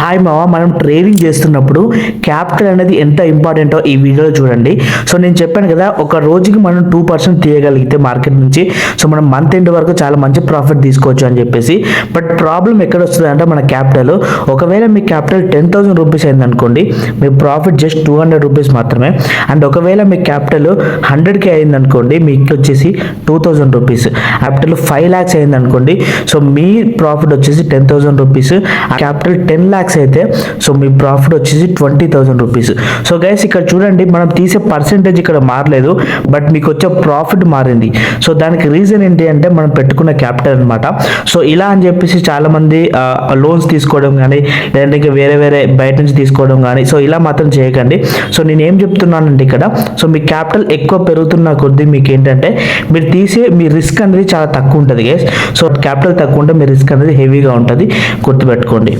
Hi మావా, మనం trading చేస్తున్నప్పుడు క్యాపిటల్ అనేది ఎంత ఇంపార్టెంటో ఈ వీడియోలో చూడండి. సో నేను చెప్పాను కదా, ఒక రోజుకి మనం 2% తీయగలిగితే మార్కెట్ నుంచి సో మనం మంత్ ఎండ్ వరకు చాలా మంచి ప్రాఫిట్ తీసుకోవచ్చు అని చెప్పేసి. బట్ ప్రాబ్లం ఎక్కడ వస్తుంది అంటే మన క్యాపిటల్, ఒకవేళ మీ క్యాపిటల్ 10,000 రూపీస్ అయిందనుకోండి, మీ ప్రాఫిట్ జస్ట్ 200 రూపీస్ మాత్రమే. అండ్ ఒకవేళ మీ క్యాపిటల్ 100K అయిందనుకోండి, మీకు వచ్చేసి 2,000 రూపీస్. క్యాపిటల్ 5 lakhs అయిందనుకోండి, సో మీ ప్రాఫిట్ వచ్చేసి 10,000 రూపీస్. క్యాపిటల్ 10 lakhs అయితే సో మీ ప్రాఫిట్ వచ్చేసి 20,000 రూపీస్. సో గైస్ ఇక్కడ చూడండి, మనం తీసే పర్సెంటేజ్ ఇక్కడ మారలేదు, బట్ మీకు వచ్చే ప్రాఫిట్ మారింది. సో దానికి రీజన్ ఏంటి అంటే మనం పెట్టుకున్న క్యాపిటల్ అనమాట. సో ఇలా అని చెప్పేసి చాలా మంది లోన్స్ తీసుకోవడం కానీ, లేదంటే ఇంకా వేరే వేరే బయట నుంచి తీసుకోవడం కానీ, సో ఇలా మాత్రం చేయకండి. సో నేను ఏం చెప్తున్నానంటే ఇక్కడ, సో మీ క్యాపిటల్ ఎక్కువ పెరుగుతున్న కొద్దీ మీకు ఏంటంటే మీరు తీసే మీ రిస్క్ అనేది చాలా తక్కువ ఉంటుంది గైస్. సో క్యాపిటల్ తక్కువ ఉంటే మీ రిస్క్ అనేది హెవీగా ఉంటుంది, గుర్తుపెట్టుకోండి.